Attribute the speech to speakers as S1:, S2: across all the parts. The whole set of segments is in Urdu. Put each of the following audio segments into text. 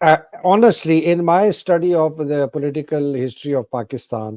S1: honestly in my study of the political history of Pakistan,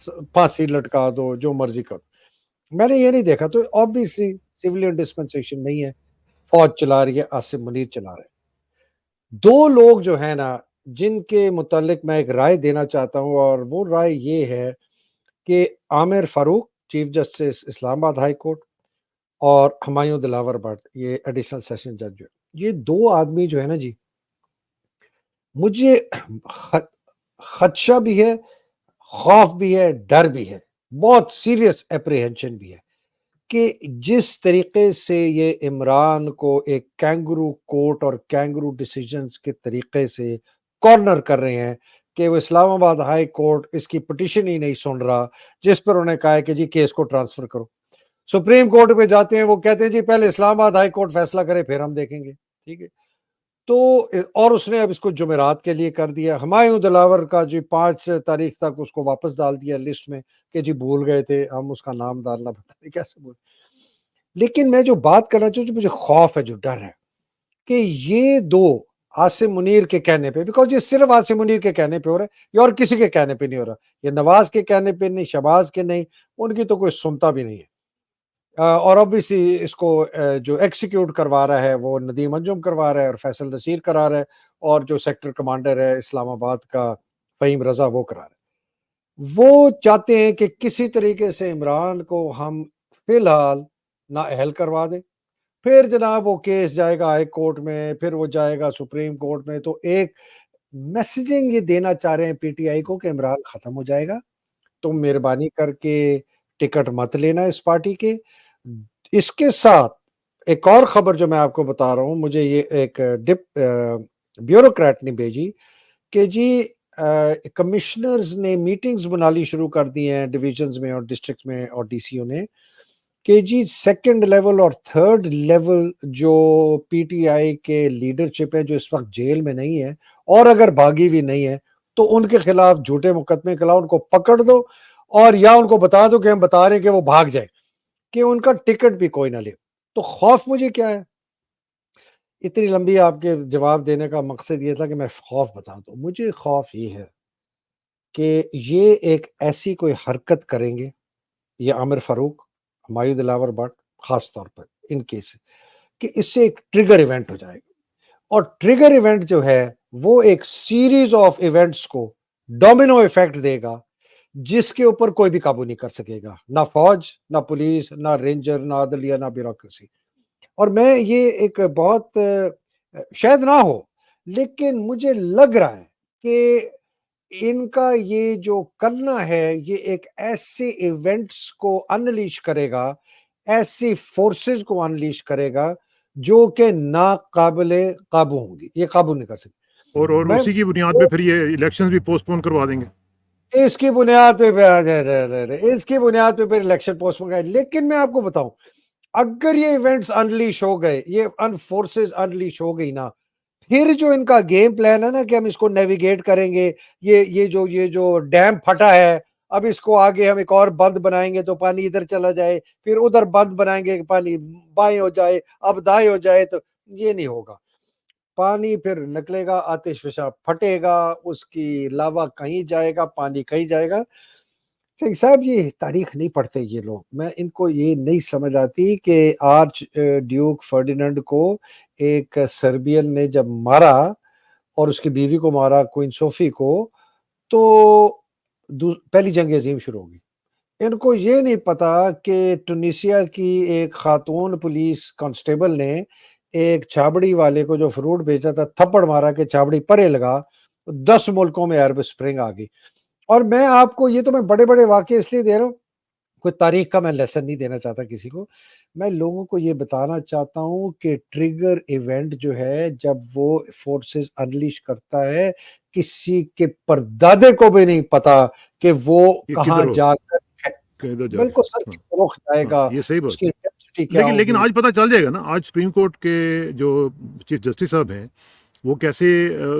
S1: پھانسی لٹکا دو، جو مرضی کرو. میں نے یہ نہیں دیکھا. تو obviously civilian dispensation نہیں ہے، فوج چلا رہی ہے، آصف منیر چلا رہے ہیں. دو لوگ جو ہیں نا جن کے متعلق میں ایک رائے دینا چاہتا ہوں، اور وہ رائے یہ ہے کہ عامر فاروق چیف جسٹس اسلام آباد ہائی کورٹ اور ہمایوں دلاور بٹ یہ ایڈیشنل سیشن جج جو ہے، یہ دو آدمی جو ہے نا جی، مجھے خدشہ بھی ہے، خوف بھی ہے، ڈر بھی ہے، بہت سیریس اپریہنشن بھی ہے کہ جس طریقے سے یہ عمران کو ایک کینگرو کورٹ اور کینگرو ڈیسیجنز کے طریقے سے کارنر کر رہے ہیں کہ وہ اسلام آباد ہائی کورٹ اس کی پٹیشن ہی نہیں سن رہا، جس پر انہوں نے کہا ہے کہ جی کیس کو ٹرانسفر کرو. سپریم کورٹ پہ جاتے ہیں، وہ کہتے ہیں جی پہلے اسلام آباد ہائی کورٹ فیصلہ کرے پھر ہم دیکھیں گے. ٹھیک ہے. تو اور اس نے اب اس کو جمعرات کے لیے کر دیا. ہمایوں دلاور کا جی 5 تاریخ تک اس کو واپس ڈال دیا لسٹ میں کہ جی بھول گئے تھے ہم اس کا نام ڈالنا، پتہ نہیں کیسے بھول. لیکن میں جو بات کرنا چاہوں، جو مجھے خوف ہے، جو ڈر ہے کہ یہ دو عاصم منیر کے کہنے پہ، بیکاز یہ صرف عاصم منیر کے کہنے پہ ہو رہا ہے، یہ اور کسی کے کہنے پہ نہیں ہو رہا، یہ نواز کے کہنے پہ نہیں، شہباز کے نہیں، ان کی تو کوئی سنتا بھی نہیں ہے. اور obviously اس کو جو ایکسیکیوٹ کروا رہا ہے وہ ندیم انجم کروا رہا ہے اور فیصل نصیر کرا رہا ہے، اور جو سیکٹر کمانڈر ہے اسلام آباد کا فہیم رضا وہ کرا رہا ہے. وہ چاہتے ہیں کہ کسی طریقے سے عمران کو ہم فی الحال نااہل کروا دیں، پھر جناب وہ کیس جائے گا ہائی کورٹ میں، پھر وہ جائے گا سپریم کورٹ میں. تو ایک میسیجنگ یہ دینا چاہ رہے ہیں پی ٹی آئی کو کہ عمران ختم ہو جائے گا، تم مہربانی کر کے ٹکٹ مت لینا اس پارٹی کے. اس کے ساتھ ایک اور خبر جو میں آپ کو بتا رہا ہوں، مجھے یہ ایک بیوروکریٹ نے بھیجی کہ جی کمشنرز نے میٹنگز بنالی شروع کر دی ہیں ڈویژنز میں اور ڈسٹرکٹ میں اور ڈی سی او نے کہ جی 2nd لیول اور 3rd لیول جو پی ٹی آئی کے لیڈرشپ ہے جو اس وقت جیل میں نہیں ہے اور اگر بھاگی بھی نہیں ہے تو ان کے خلاف جھوٹے مقدمے کھلاؤ، ان کو پکڑ دو، اور یا ان کو بتا دو کہ ہم بتا رہے ہیں کہ وہ بھاگ جائے، کہ ان کا ٹکٹ بھی کوئی نہ لے. تو خوف مجھے کیا ہے، اتنی لمبی آپ کے جواب دینے کا مقصد یہ تھا کہ میں خوف بتا دوں. مجھے خوف یہ ہے کہ یہ ایک ایسی کوئی حرکت کریں گے، یہ عامر فاروق، ہمایوں دلاور بٹ خاص طور پر ان کیس، کہ اس سے ایک ٹریگر ایونٹ ہو جائے گا، اور ٹریگر ایونٹ جو ہے وہ ایک سیریز آف ایونٹس کو ڈومینو ایفیکٹ دے گا جس کے اوپر کوئی بھی قابو نہیں کر سکے گا، نہ فوج، نہ پولیس، نہ رینجر، نہ عدلیہ، نہ بیوروکریسی. اور میں یہ ایک بہت شاید نہ ہو، لیکن مجھے لگ رہا ہے کہ ان کا یہ جو کرنا ہے یہ ایک ایسے ایونٹس کو انلیش کرے گا، ایسی فورسز کو انلیش کرے گا جو کہ ناقابل قابو ہوں گی، یہ قابو نہیں کر سکتے.
S2: اور
S1: میں
S2: اسی کی بنیاد پہ پھر یہ الیکشنز بھی پوسٹ پون کروا دیں گے.
S1: اس کی بنیاد پہ اس کی بنیاد پہ پھر الیکشن پوسٹ پون. لیکن میں آپ کو بتاؤں، اگر یہ ایونٹس انلیش ہو گئے، یہ فورسز انلیش ہو گئی نا، پھر جو ان کا گیم پلان ہے نا کہ ہم اس کو نیویگیٹ کریں گے، یہ جو ڈیم پھٹا ہے اب اس کو آگے ہم ایک اور بند بنائیں گے تو پانی ادھر چلا جائے، پھر ادھر بند بنائیں گے پانی بائیں ہو جائے، اب دائیں ہو جائے، تو یہ نہیں ہوگا. پانی پھر نکلے گا، آتش فشاں پھٹے گا، اس کی لاوا کہیں جائے گا، پانی کہیں جائے گا. صاحب یہ تاریخ نہیں پڑھتے یہ لوگ، میں ان کو یہ نہیں سمجھ آتی کہ آرچ ڈیوک فرڈیننڈ کو ایک سربین نے جب مارا اور اس کی بیوی کو مارا، کوئن صوفی کو، تو پہلی جنگ عظیم شروع ہوگی. ان کو یہ نہیں پتا کہ ٹونیشیا کی ایک خاتون پولیس کانسٹیبل نے ایک چھابڑی والے کو جو فروٹ بیچا تھا تھپڑ مارا کہ چھابڑی پرے لگا، 10 ملکوں میں عرب سپرنگ آ گئی. اور میں آپ کو یہ تو میں بڑے بڑے واقعے اس لیے دے رہا ہوں، کوئی تاریخ کا میں لیسن نہیں دینا چاہتا کسی کو، میں لوگوں کو یہ بتانا چاہتا ہوں کہ ٹریگر ایونٹ جو ہے جب وہ فورسز انلیش کرتا ہے، کسی کے پردادے کو بھی نہیں پتا کہ وہ
S2: یہ
S1: کہاں
S2: کدھر ہو
S1: جا کر
S2: کدھر جا
S1: بالکل سر
S2: رہے ہیں.
S1: کی رخ جائے
S2: ہاں
S1: گا،
S2: یہ صحیح
S1: اس
S2: بات.
S1: کی انٹینسٹی کیا
S2: لیکن
S1: ہوگی.
S2: آج پتہ چل جائے گا نا، آج سپریم کورٹ کے جو چیف جسٹس صاحب ہیں وہ کیسے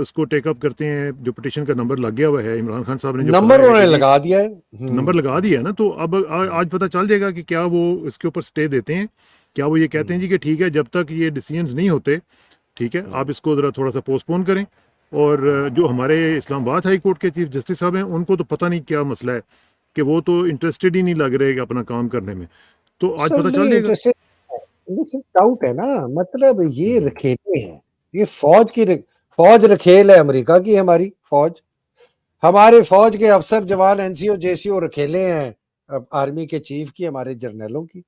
S2: اس کو ٹیک اپ کرتے ہیں. جو پٹیشن کا نمبر لگ گیا ہوا ہے، عمران خان صاحب نے جو کہا
S1: نمبر
S2: ہے
S1: انہوں
S2: کہ
S1: نے
S2: جی
S1: لگا دیا ہے.
S2: نمبر لگا دیا ہے نا، تو اب آج پتہ چل جائے گا کہ کیا وہ اس کے اوپر سٹے دیتے ہیں، کیا وہ یہ کہتے ہیں جی کہ ٹھیک ہے جب تک یہ ڈیسیژنز نہیں ہوتے، ٹھیک ہے آپ اس کو ذرا تھوڑا سا پوسٹ پون کریں. اور جو ہمارے اسلام آباد ہائی کورٹ کے چیف جسٹس صاحب ہیں ان کو تو پتہ نہیں کیا مسئلہ ہے. کہ وہ تو انٹرسٹڈ ہی نہیں لگ رہے کہ اپنا کام کرنے میں. تو آج
S1: سر
S2: پتہ چل
S1: نہیں
S2: جائے گا.
S1: انٹرسٹڈ ڈاؤٹ ہے نا, مطلب یہ رکھیلے ہیں, یہ فوج رکھیل ہے امریکہ کی, ہماری فوج, ہمارے فوج کے افسر جوان این سی او جے سی او رکھیلے ہیں آرمی کے چیف کی, ہمارے جرنیلوں کی.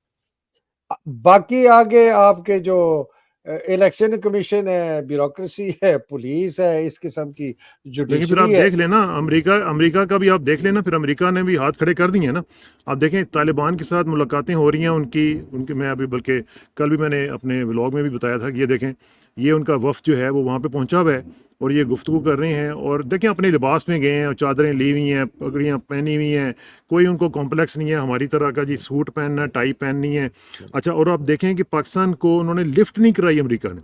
S1: باقی آگے آپ کے جو الیکشن کمیشن ہے, بیوروکریسی ہے, پولیس ہے, اس قسم کی
S2: لیکن پھر آپ
S1: جوڈیشری ہے.
S2: دیکھ لیں نا, امریکہ کا بھی آپ دیکھ لیں نا, پھر امریکہ نے بھی ہاتھ کھڑے کر دیے ہیں نا. آپ دیکھیں طالبان کے ساتھ ملاقاتیں ہو رہی ہیں ان کی میں ابھی بلکہ کل بھی میں نے اپنے ولاگ میں بھی بتایا تھا کہ یہ دیکھیں یہ ان کا وفد جو ہے وہ وہاں پہ پہنچا ہوا ہے اور یہ گفتگو کر رہے ہیں. اور دیکھیں اپنے لباس میں گئے ہیں اور چادریں لی ہوئی ہیں, پگڑیاں پہنی ہوئی ہیں, کوئی ان کو کمپلیکس نہیں ہے ہماری طرح کا جی سوٹ پہننا, ٹائی پہننی ہے. اچھا, اور آپ دیکھیں کہ پاکستان کو انہوں نے لفٹ نہیں کرائی امریکہ نے,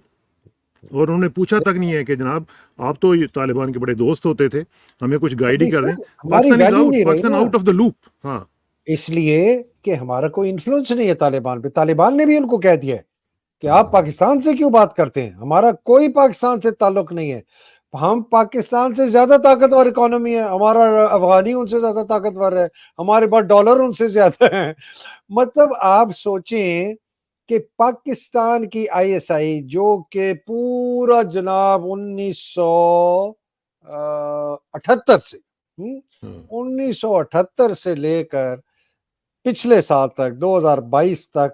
S2: اور انہوں نے پوچھا تک نہیں ہے کہ جناب آپ تو یہ طالبان کے بڑے دوست ہوتے تھے, ہمیں کچھ گائیڈ ہی
S1: نہیں
S2: کر دیں.
S1: سر, ہماری
S2: پاکستان از
S1: ویلیو
S2: آؤٹ,
S1: نہیں رہی
S2: پاکستان
S1: نا,
S2: آؤٹ آف دا لوپ. ہاں,
S1: اس لیے کہ ہمارا کوئی انفلوئنس نہیں ہے طالبان پہ. طالبان نے بھی ان کو کہہ دیا ہے کہ آپ پاکستان سے کیوں بات کرتے ہیں, ہمارا کوئی پاکستان سے تعلق نہیں ہے, ہم پاکستان سے زیادہ طاقتور اکانومی ہے, ہمارا افغانی ان سے زیادہ طاقتور ہے, ہمارے پاس ڈالر ان سے زیادہ ہے. مطلب آپ سوچیں کہ پاکستان کی آئی ایس آئی جو کہ پورا جناب 1978 سے 1978 سے لے کر پچھلے سال تک 2022 تک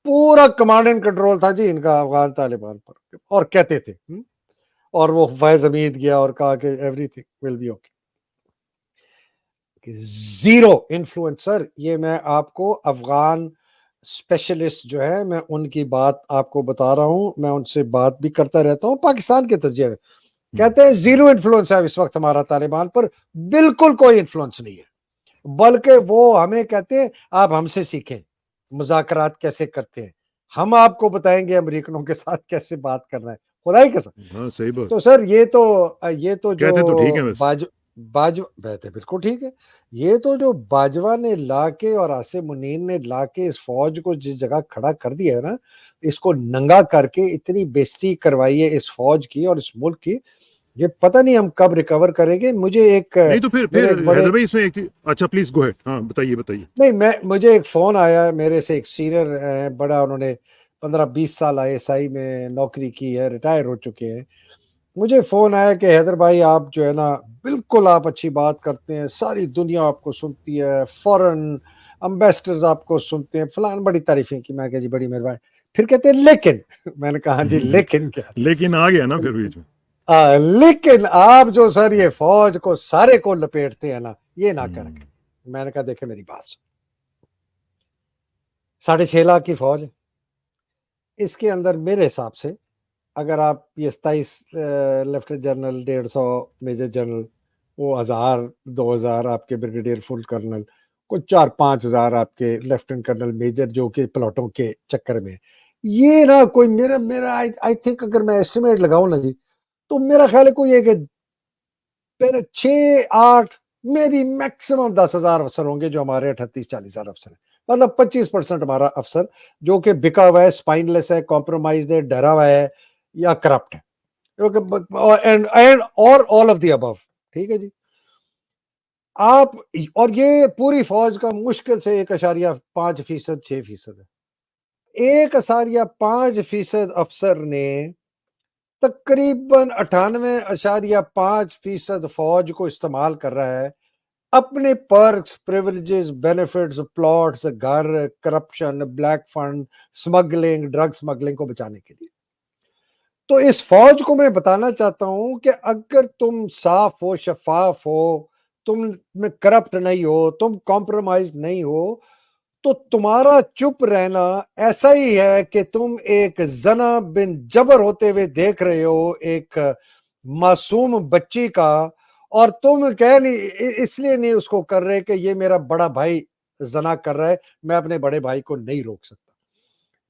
S1: پورا کمانڈ اینڈ کنٹرول تھا جی ان کا افغان طالبان پر, اور کہتے تھے, اور وہ فیض حمید گیا اور کہا کہ everything will be okay. Zero influencer. یہ میں آپ کو افغان اسپیشلسٹ جو ہے, میں ان کی بات آپ کو بتا رہا ہوں, میں ان سے بات بھی کرتا رہتا ہوں پاکستان کے تجزیے میں, کہتے ہیں زیرو انفلوئنس ہے اس وقت ہمارا طالبان پر, بالکل کوئی انفلوئنس نہیں ہے, بلکہ وہ ہمیں کہتے ہیں آپ ہم سے سیکھیں مذاکرات کیسے کرتے ہیں, ہم آپ کو بتائیں گے امریکنوں کے ساتھ کیسے بات کرنا ہے, خدائی قسم.
S2: ہاں, صحیح بات.
S1: تو سر یہ تو جو
S2: کہتے تو ٹھیک ہے ویسے.
S1: بہتے بالکل ٹھیک ہے. یہ تو جو باجوہ نے لا کے اور عاصم منیر نے لا کے اس فوج کو جس جگہ کھڑا کر دیا ہے نا, اس کو ننگا کر کے اتنی بےزتی کروائی ہے اس فوج کی اور اس ملک کی, یہ پتہ نہیں ہم کب ریکور کریں گے. مجھے ایک
S2: نہیں تو
S1: میرے
S2: پھر
S1: ایک بڑے
S2: حیدر بھائی اس میں ایک چیز, اچھا پلیز گو ہیڈ. ہاں بتائیے.
S1: نہیں, مجھے ایک فون آیا میرے سے, ایک سینئر بڑا, انہوں نے 15-20 سال آئی ایس آئی میں نوکری کی ہے, ریٹائر ہو چکے ہیں. مجھے فون آیا کہ حیدر بھائی آپ جو ہے نا بالکل آپ اچھی بات کرتے ہیں, ساری دنیا آپ کو سنتی ہے, فورن امبیسڈرز آپ کو سنتے ہیں, فلان, بڑی تعریفیں کی. میں کہا جی بڑی مہربانی. پھر کہتے ہیں لیکن, میں نے کہا جی لیکن کیا,
S2: لیکن آ گیا نا پھر بیچ میں.
S1: لیکن آپ جو سر یہ فوج کو سارے کو لپیٹتے ہیں نا, یہ نہ کریں. میں نے کہا دیکھیں میری بات سن, 6.5 لاکھ کی فوج, اس کے اندر میرے حساب سے اگر آپ یہ 27 لیفٹیننٹ جنرل, 150 میجر جنرل, وہ 1000-2000 آپ کے بریگیڈیئر فل کرنل, کچھ 4-5 ہزار آپ کے لیفٹیننٹ کرنل میجر جو کہ پلاٹوں کے چکر میں, یہ نا کوئی میرا آئی تھنک اگر میں ایسٹیمیٹ لگاؤں نا جی, تو میرا خیال ہے کوئی ہے کہ 6-8 میں بھی میکسیمم 10,000 افسر ہوں گے جو ہمارے 38-40,000 افسر ہیں. مطلب 25% ہمارا افسر جو کہ بکا ہوا ہے, اسپائن لیس ہے, کمپرومائز ہے, ڈرا ہوا ہے یا کرپٹ ہے, اور all of the above. ٹھیک ہے جی. آپ اور یہ پوری فوج کا مشکل سے 1.5% 6% ہے. 1.5% افسر نے تقریباً 98.5% فوج کو استعمال کر رہا ہے اپنے پرکس, پریویلیجز, بینیفٹس, پلاٹس, گھر, corruption, black fund, smuggling, drug smuggling کو بچانے کے لیے. تو اس فوج کو میں بتانا چاہتا ہوں کہ اگر تم صاف ہو, شفاف ہو, تم میں کرپٹ نہیں ہو, تم کمپرومائز نہیں ہو, تو تمہارا چپ رہنا ایسا ہی ہے کہ تم ایک زنا بن جبر ہوتے ہوئے دیکھ رہے ہو ایک معصوم بچی کا, اور تم کہہ نہیں اس لیے نہیں اس کو کر رہے کہ یہ میرا بڑا بھائی زنا کر رہا ہے, میں اپنے بڑے بھائی کو نہیں روک سکتا.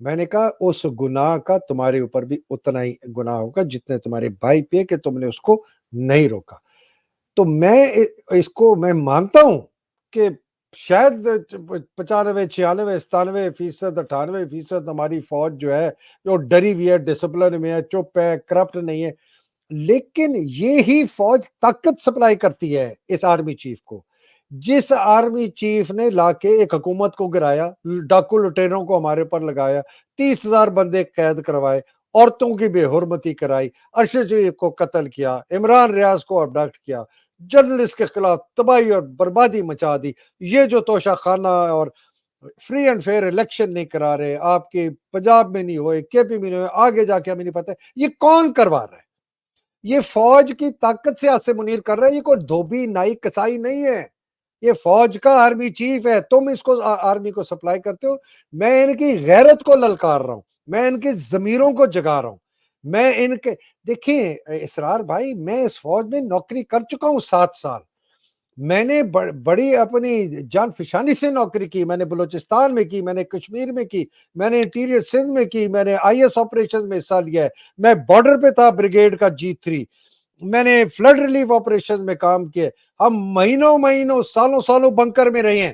S1: میں نے کہا اس گناہ کا تمہارے اوپر بھی اتنا ہی گناہ ہوگا جتنے تمہارے بھائی پہ کہ تم نے اس کو نہیں روکا. تو میں اس کو میں مانتا ہوں کہ شاید 95, 96, 97%, 98% ہماری فوج جو ہے جو ڈری ہوئی ہے, ڈسپلن میں ہے, چپ ہے, کرپٹ نہیں ہے, لیکن یہی فوج طاقت سپلائی کرتی ہے اس آرمی چیف کو. جس آرمی چیف نے لا کے ایک حکومت کو گرایا, ڈاکو لٹیروں کو ہمارے پر لگایا, 30,000 بندے قید کروائے, عورتوں کی بے حرمتی کرائی, ارشد شریف کو قتل کیا, عمران ریاض کو ابڈکٹ کیا, جرنلسٹ کے خلاف تباہی اور بربادی مچا دی, یہ جو توشہ خانہ اور فری اینڈ فیئر الیکشن نہیں کرا رہے, آپ کے پنجاب میں نہیں ہوئے, کے پی میں نہیں ہوئے, آگے جا کے ہمیں نہیں پتہ یہ کون کروا رہا ہے. یہ فوج کی طاقت سے آصف منیر کر رہا ہے, یہ کوئی دھوبی نائی کسائی نہیں ہے, یہ فوج کا آرمی چیف ہے. تم اس کو آرمی کو سپلائی کرتے ہو. میں ان کی غیرت کو للکار رہا ہوں, میں ان کی ضمیروں کو جگا رہا ہوں, میں ان کے دیکھیں اسرار بھائی, میں اس فوج میں نوکری کر چکا ہوں 7 سال. میں نے بڑی اپنی جان فشانی سے نوکری کی, میں نے بلوچستان میں کی, میں نے کشمیر میں کی, میں نے انٹیریئر سندھ میں کی, میں نے آئی ایس آپریشن میں حصہ لیا ہے, میں بارڈر پہ تھا بریگیڈ کا G3, میں نے فلڈ ریلیف آپریشن میں کام کیے. ہم مہینوں سالوں بنکر میں رہے ہیں.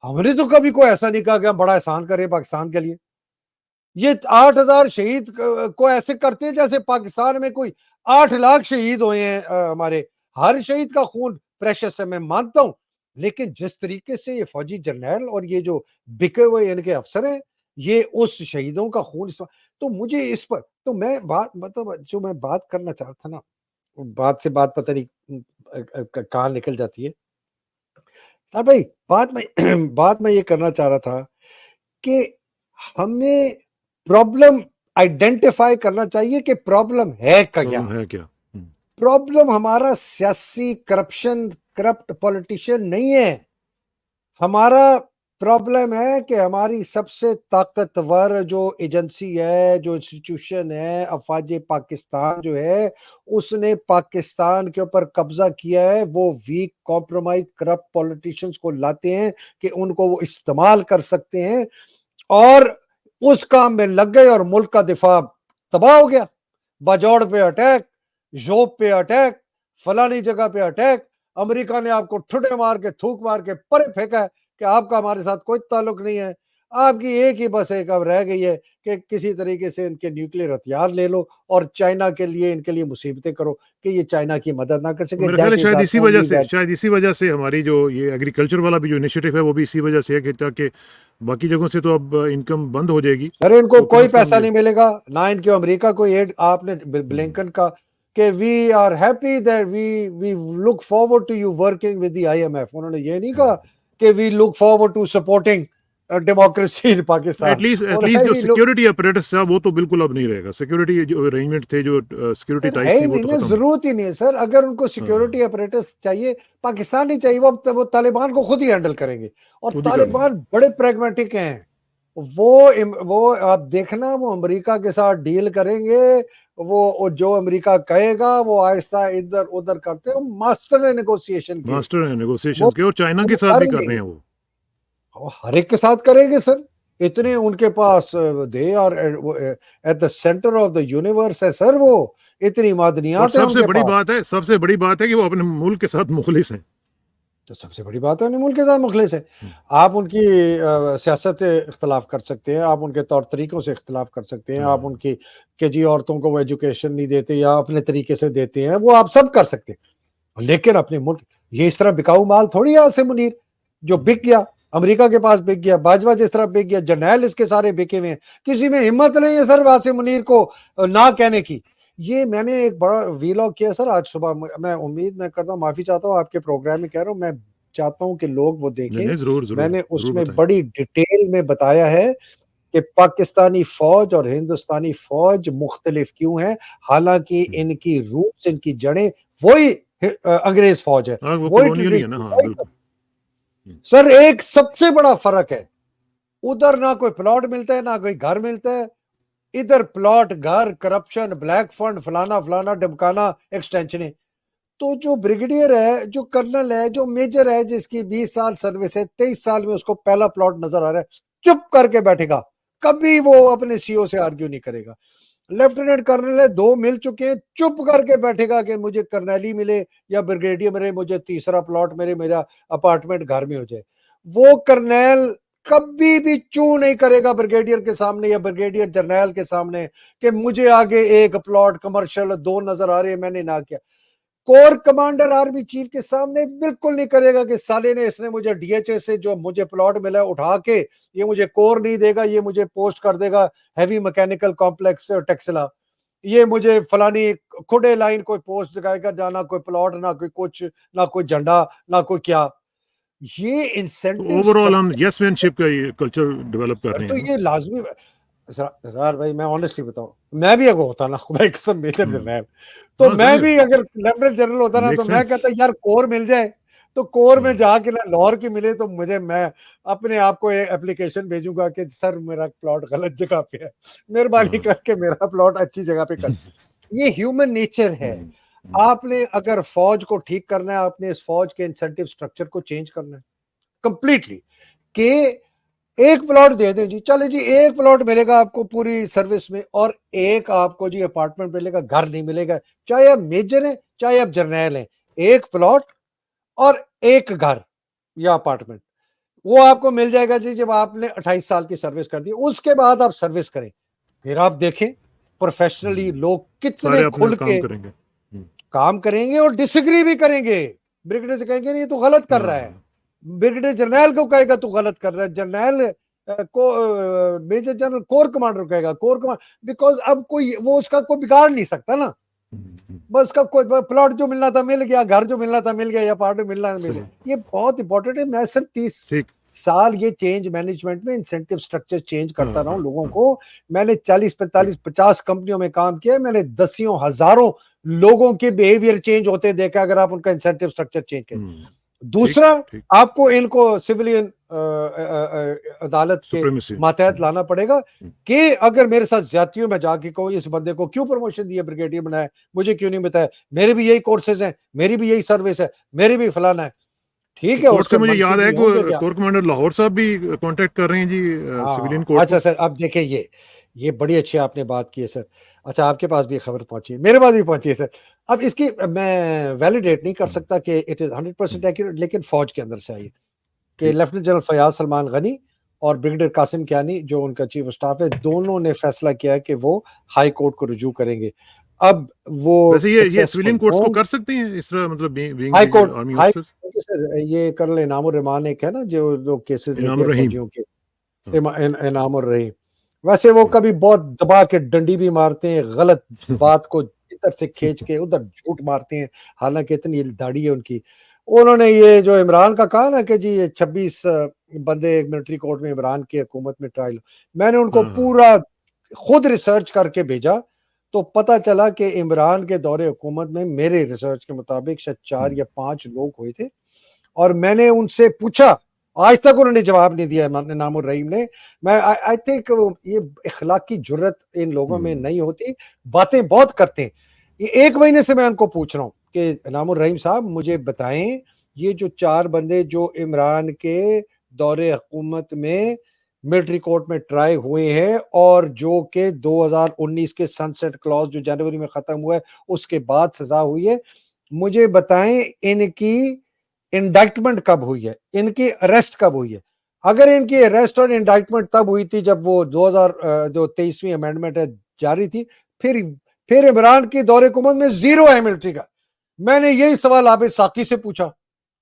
S1: ہم نے تو کبھی کوئی ایسا نہیں کہا کہ ہم بڑا احسان کریں پاکستان کے لیے. یہ 8,000 شہید کو ایسے کرتے ہیں جیسے پاکستان میں کوئی 8 لاکھ شہید ہوئے ہیں. ہمارے ہر شہید کا خون پریشس ہے, میں مانتا ہوں, لیکن جس طریقے سے یہ فوجی جرنیل اور یہ جو بکے ہوئے ان کے افسر ہیں, یہ اس شہیدوں کا خون تو مجھے اس پر تو میں بات مطلب جو میں بات کرنا چاہتا تھا نا, بات سے بات پتہ نہیں کہاں نکل جاتی ہے. صاحب بھائی بات میں یہ کرنا چاہ رہا تھا کہ ہمیں پرابلم آئیڈینٹیفائی کرنا چاہیے کہ پرابلم ہے کیا.
S2: ہے کیا؟
S1: پرابلم ہمارا سیاسی کرپٹ پولیٹیشین نہیں ہے. ہمارا پرابلم ہے کہ ہماری سب سے طاقتور جو ایجنسی ہے, جو انسٹیٹیوشن ہے, افواج پاکستان جو ہے, اس نے پاکستان کے اوپر قبضہ کیا ہے. وہ ویک کمپرومائز کرپٹ پولیٹیشنز کو لاتے ہیں کہ ان کو وہ استعمال کر سکتے ہیں, اور اس کام میں لگ گئے اور ملک کا دفاع تباہ ہو گیا. باجوڑ پہ اٹیک, جوب پہ اٹیک, فلانی جگہ پہ اٹیک, امریکہ نے آپ کو ٹھڈے مار کے تھوک مار کے پرے پھینکا ہے کہ آپ کا ہمارے ساتھ کوئی تعلق نہیں ہے. آپ کی ایک ہی بس ایک اب رہ گئی ہے کہ کسی طریقے سے ان کے نیوکلیر ہتھیار لے لو اور چائنا کے لیے ان کے لیے مصیبتیں کرو کہ یہ چائنا کی مدد نہ کر سکے.
S2: میرا خیال ہے شاید اسی وجہ سے ہماری جو یہ ایگریکلچر والا بھی جو انیشیٹو ہے وہ بھی اسی وجہ سے ہے کہ تاکہ باقی جگہوں سے تو اب انکم بند ہو جائے گی.
S1: ارے ان کو کوئی پیسہ نہیں ملے گا, نہ ان کے امریکہ کو ایڈ. آپ نے بلنکن کا کہ we are happy that we look forward to you working with the IMF, انہوں نے یہ نہیں کہا کہ we look forward to supporting democracy in Pakistan.
S2: At least جو سیکیورٹی اپریٹس تھا وہ تو بالکل اب نہیں رہے گا. سیکیورٹی جو ارینجمنٹ تھے, جو سیکیورٹی ٹائپ تھی, وہ تو ختم.
S1: ضرورت ہی نہیں ہے سر. اگر ان کو سیکیورٹی اپریٹس چاہیے, پاکستان نہیں چاہیے, وہ طالبان کو خود ہی ہینڈل کریں گے. اور طالبان بڑے پریگمیٹک ہیں. وہ آپ دیکھنا, وہ امریکہ کے ساتھ ڈیل کریں گے, وہ جو امریکہ کہے گا وہ آہستہ ادھر ادھر کرتے ہیں. ماسٹر نیگوسیشن
S2: کے, اور چائنا کے ساتھ بھی کر رہے ہیں. وہ
S1: ہر ایک کے ساتھ کریں گے سر. اتنے ان کے پاس they are at the centre of the universe ہے سر. وہ اتنی معدنیات ہیں.
S2: سب سے بڑی بات ہے کہ وہ اپنے ملک کے ساتھ مخلص ہیں.
S1: تو سب سے بڑی بات ہے انہیں ملک کے ساتھ مخلص ہے. آپ ان کی سیاست اختلاف کر سکتے ہیں, آپ ان کے طور طریقوں سے اختلاف کر سکتے ہیں, آپ ان کی کہ جی عورتوں کو وہ ایجوکیشن نہیں دیتے یا اپنے طریقے سے دیتے ہیں, وہ آپ سب کر سکتے ہیں. لیکن اپنے ملک یہ اس طرح بکاؤ مال تھوڑی ہے. آصف منیر جو بک گیا, امریکہ کے پاس بک گیا, باجوہ جس طرح بک گیا, جرنیل اس کے سارے بکے ہوئے ہیں. کسی میں ہمت نہیں ہے سر آصف منیر کو نہ کہنے کی. یہ میں نے ایک بڑا ویلاگ کیا سر آج صبح. میں کرتا ہوں, معافی چاہتا ہوں آپ کے پروگرام میں کہہ رہا ہوں, میں چاہتا ہوں کہ لوگ وہ دیکھیں. میں نے اس میں بڑی ڈیٹیل میں بتایا ہے کہ پاکستانی فوج اور ہندوستانی فوج مختلف کیوں ہیں, حالانکہ ان کی روٹس, ان کی جڑیں وہی انگریز فوج ہے. سر ایک سب سے بڑا فرق ہے, ادھر نہ کوئی پلاٹ ملتا ہے, نہ کوئی گھر ملتا ہے. ادھر پلاٹ, گھر, کرپشن, بلیک فنڈ, فلانا ڈمکانا, ایکسٹینشنیں. تو جو بریگیڈیئر ہے, جو کرنل ہے, جو میجر ہے, جس کی 20 سال سروس ہے, 23 سال میں اس کو پہلا پلاٹ نظر آ رہا ہے, چپ کر کے بیٹھے گا. کبھی وہ اپنے CO سے آرگیو نہیں کرے گا. لیفٹیننٹ کرنل ہے, 2 مل چکے ہیں, چپ کر کے بیٹھے گا کہ مجھے کرنیلی ملے یا بریگیڈیئر ملے, مجھے تیسرا پلاٹ میرا اپارٹمنٹ گھر میں ہو جائے. وہ کرنیل کبھی بھی چوں نہیں کرے گا بریگیڈیئر کے سامنے یا بریگیڈیئر جرنیل کے سامنے کہ مجھے آگے ایک پلاٹ کمرشل 2 نظر آ رہے ہیں, میں نے نہ کیا. کور کمانڈر آرمی چیف کے سامنے بالکل نہیں کرے گا کہ سالے نے اس نے مجھے ڈی ایچ اے سے جو مجھے پلاٹ ملا ہے اٹھا کے یہ مجھے کور نہیں دے گا, یہ مجھے پوسٹ کر دے گا ہیوی میکینیکل کمپلیکس ٹیکسلا, یہ مجھے فلانی کھڈے لائن کوئی پوسٹ لگائے گا, جانا کوئی پلاٹ, نہ کوئی کچھ, نہ کوئی جھنڈا, نہ کوئی کیا. یہ انسینٹیو
S2: اوور آل ہم یس مین شپ کا یہ کلچر ڈیولپ کر رہے
S1: تو
S2: ہیں.
S1: یہ لازمی. اسرار بھائی میں آنیسٹلی بتاؤں, میں بھی اگر ہوتا نا خدا کی قسم میجر جنرل, تو میں بھی اگر لیفٹیننٹ جنرل ہوتا نا تو میں کہتا یار کور مل جائے تو کور میں جا کے نا لاہور کی ملے تو میں اپنے آپ کو اپلیکیشن بھیجوں گا کہ سر میرا پلاٹ غلط جگہ پہ ہے, مہربانی کر کے میرا پلاٹ اچھی جگہ پہ کر. یہ ہیومن نیچر ہے. آپ نے اگر فوج کو ٹھیک کرنا ہے, آپ نے اس فوج کے انسینٹیو سٹرکچر کو چینج کرنا ہے کمپلیٹلی, کہ ایک پلاٹ دے دیں جی, چلے جی ایک پلاٹ ملے گا آپ کو پوری سروس میں, اور ایک آپ کو جی اپارٹمنٹ ملے گا, گھر نہیں ملے گا, چاہے آپ میجر ہیں چاہے آپ جرنیل ہیں, ایک پلاٹ اور ایک گھر یا اپارٹمنٹ وہ آپ کو مل جائے گا جی جب آپ نے 28 سال کی سروس کر دی. اس کے بعد آپ سروس کریں, پھر آپ دیکھیں پروفیشنلی لوگ کتنے کھل کے کام کریں گے اور ڈس ایگری بھی کریں گے. بریگیڈیئر سے کہیں گے نہیں یہ تو غلط کر رہا ہے, بریگیڈیئر جرنیل کو کہے گا تو غلط کر رہا ہے, جرنیل کو میجر جنرل کور کمانڈر کہے گا کور کمانڈر, بیکاز اب کوئی وہ اس کا کوئی بگاڑ نہیں سکتا نا, بس کا کوئی پلاٹ جو ملنا تھا مل گیا, گھر جو ملنا تھا مل گیا, یا اپارٹمنٹ ملنا تھا مل گیا. یہ بہت امپورٹنٹ ہے. میں صرف 30 سال یہ چینج مینجمنٹ میں انسینٹیو سٹرکچر چینج کرتا رہا ہوں لوگوں کو. میں نے 40 45 50 کمپنیوں میں کام کیا, میں نے دسیوں ہزاروں لوگوں کے بیہیویئر چینج ہوتے دیکھا اگر آپ ان کا انسینٹیو سٹرکچر چینج کریں. دوسرا آپ کو ان کو سویلین عدالت کے ماتحت لانا پڑے گا کہ اگر میرے ساتھ زیادتیوں میں جا کے کوئی اس بندے کو کیوں پروموشن دیا, بریگیڈیئر بنایا, مجھے کیوں نہیں بتایا, میرے بھی یہی کورسز ہیں, میری بھی یہی سروس ہے, میری بھی فلانا ہے. ٹھیک ہے,
S2: کورٹ سے مجھے یاد ہے کہ کور کمانڈر لاہور صاحب بھی کانٹیکٹ کر رہے ہیں جی سویلین کورٹ.
S1: اچھا سر, اب دیکھیں یہ بڑی اچھی آپ نے بات کی ہے سر. اچھا آپ کے پاس بھی خبر پہنچی ہے, میرے پاس بھی پہنچی ہے سر. اب اس کی میں ویلیڈیٹ نہیں کر سکتا کہ اٹ از 100% ایکوریٹ, لیکن فوج کے اندر سے آئی کہ لیفٹیننٹ جنرل فیاض سلمان غنی اور بریگیڈیئر قاسم کیانی جو ان کا چیف آف سٹاف ہے, دونوں نے فیصلہ کیا ہے کہ وہ ہائی کورٹ کو رجوع کریں گے. اب وہ
S2: ویسے یہ سویلین کورٹس کو کر سکتے ہیں اس طرح, مطلب
S1: ہائی کورٹ یہ کرنل انعام الرحمان ایک ہے نا جو کیسز لیتے ہیں فوجیوں کے, انعام الرحیم, ویسے وہ کبھی بہت دبا کے ڈنڈی بھی مارتے ہیں, غلط بات کو ادھر سے کھینچ کے ادھر جھوٹ مارتے ہیں, حالانکہ اتنی داڑھی ہے ان کی. انہوں نے یہ جو عمران کا کہا نا کہ جی یہ 26 بندے ملٹری کورٹ میں عمران کی حکومت میں ٹرائل, میں نے ان کو پورا خود ریسرچ کر کے بھیجا تو پتا چلا کہ عمران کے دور حکومت میں میرے ریسرچ کے مطابق شاید 4 یا 5 لوگ ہوئے تھے, اور میں نے ان سے پوچھا, آج تک انہوں نے جواب نہیں دیا انعام الرحیم نے. میں آئی تھنک یہ اخلاقی جرت ان لوگوں میں نہیں ہوتی, باتیں بہت کرتے ہیں. یہ 1 مہینے سے میں ان کو پوچھ رہا ہوں کہ انعام الرحیم صاحب مجھے بتائیں یہ جو 4 بندے جو عمران کے دور حکومت میں ملٹری کورٹ میں ٹرائی ہوئے ہیں اور جو کہ 2019 کے سنسیٹ کلوز جو جنوری میں ختم ہوا ہے اس کے بعد سزا ہوئی ہے, مجھے بتائیں ان کی انڈائکٹمنٹ کب ہوئی ہے, ان کی اریسٹ کب ہوئی ہے. اگر ان کی اریسٹ اور انڈائکٹمنٹ تب ہوئی تھی جب وہ 2023ویں امینڈمنٹ جاری تھی, پھر عمران کی دور حکومت میں 0 ہے ملٹری کا. میں نے یہی سوال عابد ساقی سے پوچھا,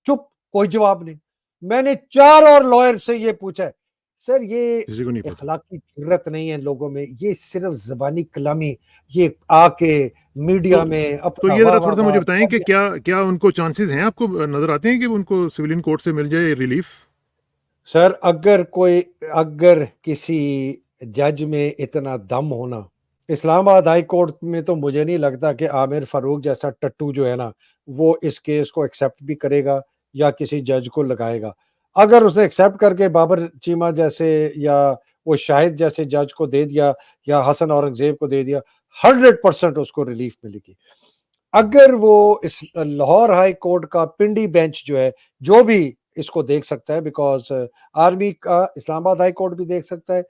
S1: چپ, کوئی جواب نہیں. میں نے 4 اور لائر سے یہ پوچھا, سر یہ اخلاقی جرت نہیں ہے لوگوں میں, یہ صرف زبانی کلامی, یہ آ کے میڈیا میں
S2: تو یہ ذرا تھوڑا سا مجھے بتائیں کہ کیا ان کو چانسز ہیں, آپ کو نظر آتے ہیں کہ ان کو سویلین کورٹ سے مل جائے ریلیف؟
S1: سر اگر کسی جج میں اتنا دم ہونا, اسلام آباد ہائی کورٹ میں تو مجھے نہیں لگتا کہ عامر فاروق جیسا ٹٹو جو ہے نا وہ اس کیس کو ایکسیپٹ بھی کرے گا یا کسی جج کو لگائے گا. اگر اس نے ایکسیپٹ کر کے بابر چیمہ جیسے یا وہ شاہد جیسے جج کو دے دیا یا حسن اورنگزیب کو دے دیا, 100% اس کو ریلیف ملے گی. اگر وہ اس لاہور ہائی کورٹ کا پنڈی بینچ جو ہے جو بھی اس کو دیکھ سکتا ہے, بیکاز آرمی کا اسلام آباد ہائی کورٹ بھی دیکھ سکتا ہے,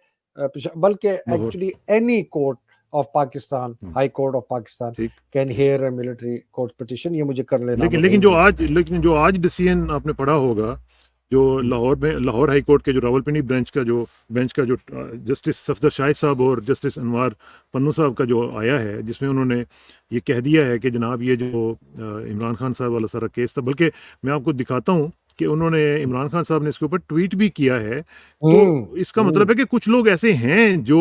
S1: بلکہ actually any court of Pakistan, high court of Pakistan can hear a military court petition. یہ مجھے کر لینا.
S2: لیکن جو آج ڈیسیژن آپ نے پڑھا ہوگا جو لاہور ہائی کورٹ کے جو راولپنڈی بینچ کا جو جسٹس صفدر شاہد صاحب اور جسٹس انوار پنو صاحب کا جو آیا ہے، جس میں انہوں نے یہ کہہ دیا ہے کہ جناب یہ جو عمران خان صاحب والا سارا کیس تھا، بلکہ میں آپ کو دکھاتا ہوں کہ انہوں نے عمران خان صاحب نے اس کے اوپر ٹویٹ بھی کیا ہے. تو اس کا مطلب ہے کہ کچھ لوگ ایسے ہیں جو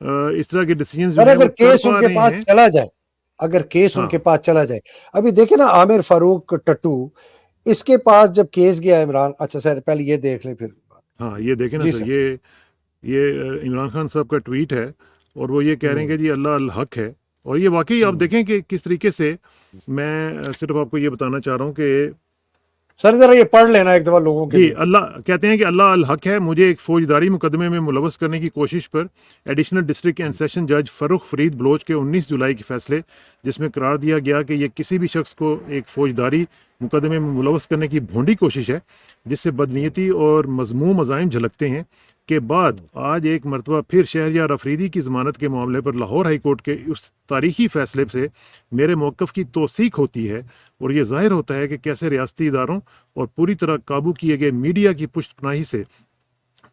S2: اس طرح کے ڈیسیجنز جو
S1: اور
S2: ہیں
S1: اگر
S2: وہ کر
S1: کیس ان
S2: پا
S1: کے
S2: رہے
S1: پاس
S2: ہیں.
S1: چلا جائے، اگر کیس ان
S2: ہاں
S1: کے پاس چلا جائے، ابھی دیکھیں نا عامر فاروق ٹٹو، اس کے پاس جب کیس گیا عمران، اچھا سر پہلے یہ دیکھ لیں پھر.
S2: ہاں، یہ دیکھیں نا
S1: جی
S2: سر،
S1: سر.
S2: یہ عمران خان صاحب کا ٹویٹ ہے، اور وہ یہ کہہ رہے ہیں کہ جی اللہ الحق ہے. اور یہ واقعی آپ دیکھیں کہ کس طریقے سے، میں صرف آپ کو یہ بتانا چاہ رہا ہوں کہ
S1: سر ذرا یہ پڑھ لینا ایک دفعہ لوگوں کے
S2: جی،
S1: لیے.
S2: اللہ کہتے ہیں کہ اللہ الحق ہے، مجھے ایک فوجداری مقدمے میں ملوث کرنے کی کوشش پر ایڈیشنل ڈسٹرکٹ اینڈ سیشن جج فروخ فرید بلوچ کے 19 جولائی کے فیصلے، جس میں قرار دیا گیا کہ یہ کسی بھی شخص کو ایک فوجداری مقدمے میں ملوث کرنے کی بھونڈی کوشش ہے جس سے بدنیتی اور مذموم عزائم جھلکتے ہیں، کے بعد آج ایک مرتبہ پھر شہریار افریدی کی ضمانت کے معاملے پر لاہور ہائی کورٹ کے اس تاریخی فیصلے سے میرے موقف کی توثیق ہوتی ہے، اور یہ ظاہر ہوتا ہے کہ کیسے ریاستی اداروں اور پوری طرح قابو کیے گئے میڈیا کی پشت پناہی سے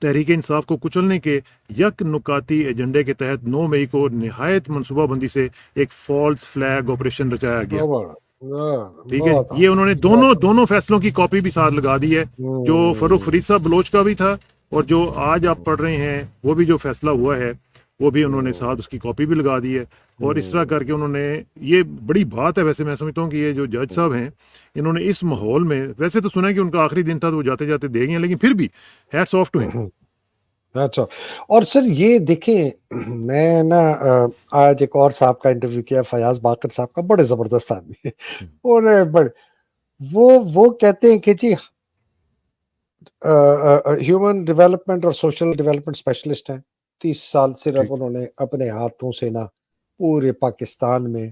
S2: تحریک انصاف کو کچلنے کے یک نکاتی ایجنڈے کے تحت 9 مئی کو نہایت منصوبہ بندی سے ایک فالس فلیگ آپریشن رچایا گیا. ٹھیک ہے،
S1: بہت
S2: یہ انہوں نے
S1: بہت.
S2: دونوں فیصلوں کی کاپی بھی ساتھ لگا دی ہے، جو فروخ فرید صاحب بلوچ کا بھی تھا، اور جو آج آپ پڑھ رہے ہیں وہ بھی جو فیصلہ ہوا ہے وہ بھی انہوں نے ساتھ اس کی کاپی بھی لگا دی ہے. اور اس طرح کر کے انہوں نے، یہ بڑی بات ہے ویسے، میں سمجھتا ہوں کہ یہ جو جج صاحب ہیں انہوں نے اس ماحول میں، ویسے تو سنا ہے کہ ان کا آخری دن تھا تو وہ جاتے جاتے دے گئے، لیکن پھر بھی ہیٹس آف ٹو ہم.
S1: اچھا. اور سر یہ دیکھیں، میں نا آج ایک اور صاحب کا انٹرویو کیا، فیاض باقر صاحب کا، بڑے زبردست آدمی ہے. اور وہ کہتے ہیں کہ جی ہیومن ڈیولپمنٹ اور سوشل ڈیولپمنٹ اسپیشلسٹ ہیں. 30 سال صرف
S2: ٹھیک.
S1: انہوں نے اپنے ہاتھوں سے نا پورے پاکستان میں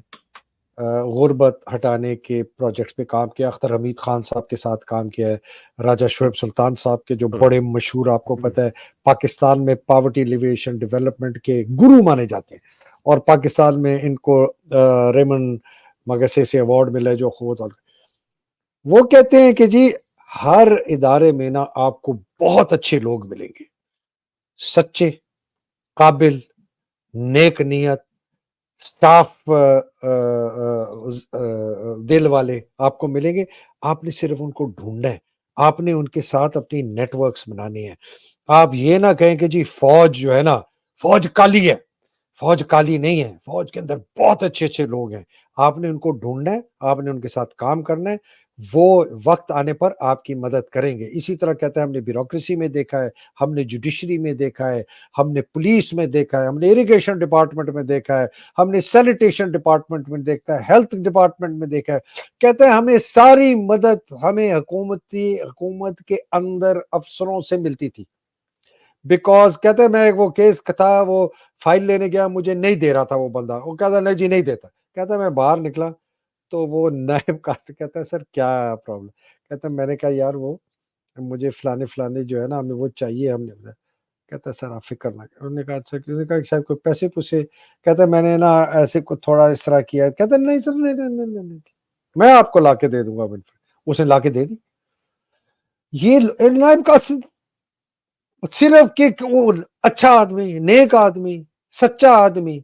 S1: غربت ہٹانے کے پروجیکٹس پہ کام کیا. اختر حمید خان صاحب کے ساتھ کام کیا ہے. راجہ شعیب سلطان صاحب کے جو بڑے مشہور، آپ کو پتہ ہے پاکستان میں پاورٹی ایلیویشن ڈیولپمنٹ کے گرو مانے جاتے ہیں، اور پاکستان میں ان کو ریمن مگسیسے سے ایوارڈ ملا ہے جو خود. وہ کہتے ہیں کہ جی ہر ادارے میں نا آپ کو بہت اچھے لوگ ملیں گے، سچے، قابل، نیک نیت، صاف دل والے آپ کو ملیں گے. آپ نے صرف ان کو ڈھونڈنا ہے، آپ نے ان کے ساتھ اپنی نیٹ ورکس بنانی ہے. آپ یہ نہ کہیں کہ جی فوج جو ہے نا، فوج کالی ہے. فوج کالی نہیں ہے، فوج کے اندر بہت اچھے اچھے لوگ ہیں. آپ نے ان کو ڈھونڈنا ہے، آپ نے ان کے ساتھ کام کرنا ہے، وہ وقت آنے پر آپ کی مدد کریں گے. اسی طرح کہتا ہے، ہم نے بیوروکریسی میں دیکھا ہے، ہم نے جوڈیشری میں دیکھا ہے، ہم نے پولیس میں دیکھا ہے، ہم نے اریگیشن ڈپارٹمنٹ میں دیکھا ہے، ہم نے سینیٹیشن ڈپارٹمنٹ میں دیکھا ہے، ہیلتھ ڈپارٹمنٹ میں دیکھا ہے. کہتے ہیں ہمیں ساری مدد ہمیں حکومت کے اندر افسروں سے ملتی تھی. بیکاز کہتے ہیں میں وہ کیس تھا، وہ فائل لینے گیا، مجھے نہیں دے رہا تھا وہ بندہ، وہ کہتا نہیں جی نہیں دیتا. کہتا میں باہر نکلا تو وہ نائب کا سے کہتا ہے سر کیا پرابلم. کہتا ہے میں نے کہا یار وہ مجھے فلانے جو ہے نا ہمیں وہ چاہیے. ہم نے کہتا ہے سر آپ فکر نہ کریں. انہوں نے کہا اچھا، کسی نے کہا شاید کوئی پیسے پوسے. کہتا ہے میں نے نا ایسے کو تھوڑا اس طرح کیا. کہتا ہے نہیں سر نہیں میں آپ کو لا کے دے دوں گا. اس نے لا کے دے دی. یہ نائب کا صرف کہ وہ اچھا آدمی، نیک آدمی، سچا آدمی،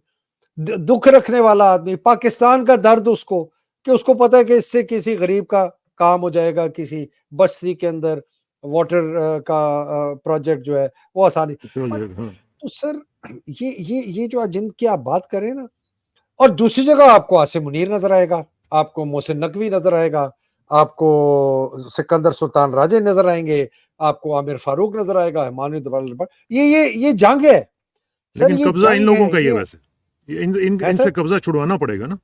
S1: دکھ رکھنے والا آدمی، پاکستان کا درد اس کو، کہ اس کو پتا ہے کہ اس سے کسی غریب کا کام ہو جائے گا، کسی بستی کے اندر واٹر کا پروجیکٹ جو ہے وہ آسانی. تو سر یہ جو جن کی آپ بات کریں نا، اور دوسری جگہ آپ کو عاصم منیر نظر آئے گا، آپ کو محسن نقوی نظر آئے گا، آپ کو سکندر سلطان راجے نظر آئیں گے، آپ کو عامر فاروق نظر آئے گا، یہ جنگ ہے سر،
S2: لیکن
S1: یہ
S2: قبضہ ان
S1: جنگ
S2: لوگوں
S1: ہے
S2: کا ہی ہے
S1: یہ
S2: ویسے، ان
S1: سر.
S2: سے قبضہ چھڑوانا پڑے گا نا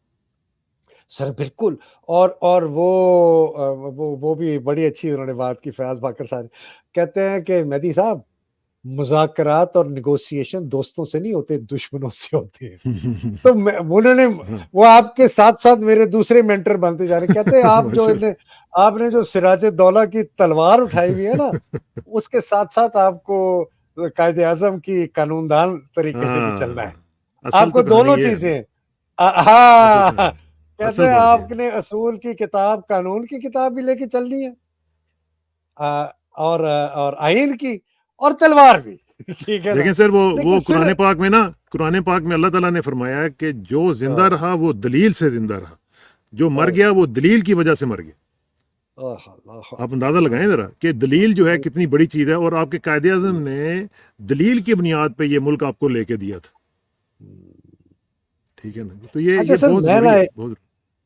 S1: سر بالکل. اور وہ بھی بڑی اچھی انہوں نے بات کی، فیاض باقر صاحب کہتے ہیں کہ مہدی صاحب مذاکرات اور نیگوسیشن دوستوں سے نہیں ہوتے، دشمنوں سے ہوتے ہیں. تو انہوں نے وہ آپ کے ساتھ ساتھ میرے دوسرے مینٹر بنتے جا رہے. کہتے ہیں آپ نے جو سراج الدولہ کی تلوار اٹھائی ہوئی ہے نا، اس کے ساتھ ساتھ آپ کو قائد اعظم کی قانون دان طریقے سے بھی چلنا ہے.
S2: اصل
S1: آپ کو
S2: تو کہانی
S1: دونوں
S2: یہ ہے نا،
S1: چیزیں.
S2: اصل تو
S1: ہاں کہتے
S2: اصل
S1: ہیں
S2: بات یہ
S1: آپ
S2: ہے.
S1: نے اصول کی کتاب، قانون کی کتاب بھی لے کے چلنی ہے. اور آئین کی اور تلوار بھی. ٹھیک ہے نا.
S2: دیکھیں سر وہ
S1: دیکھیں
S2: قرآن پاک میں نا، قرآن پاک میں اللہ تعالیٰ نے فرمایا کہ جو زندہ رہا وہ دلیل سے زندہ رہا، جو مر گیا وہ دلیل کی وجہ سے مر گیا. آپ اندازہ لگائیں ذرا کہ دلیل جو ہے کتنی بڑی چیز ہے، اور آپ کے قائد اعظم نے دلیل کی بنیاد پہ یہ ملک آپ کو لے کے دیا تھا. ٹھیک ہے نا. تو یہ
S1: اچھا سر،
S2: بہت
S1: میں
S2: ضروری
S1: نا
S2: ہے، بہت.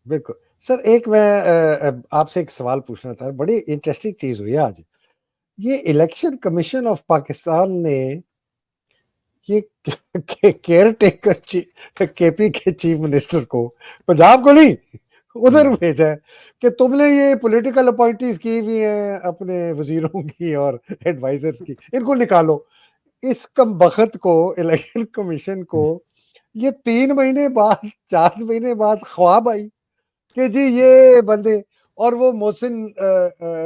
S1: بالکل سر، ایک میں آپ سے ایک سوال پوچھنا تھا. بڑی انٹرسٹنگ چیز ہوئی آج. یہ الیکشن کمیشن آف پاکستان نے یہ کیئر ٹیکر کے پی کے چیف منسٹر کو، پنجاب کو نہیں، ادھر بھیجا ہے کہ تم نے یہ پولیٹیکل اپوائنٹیز کی ہوئی ہیں اپنے وزیروں کی اور ایڈوائزرز کی، ان کو نکالو. اس کم بخت کو، الیکشن کمیشن کو، یہ 3 مہینے بعد 4 مہینے بعد خواب آئی کہ جی یہ بندے، اور وہ محسن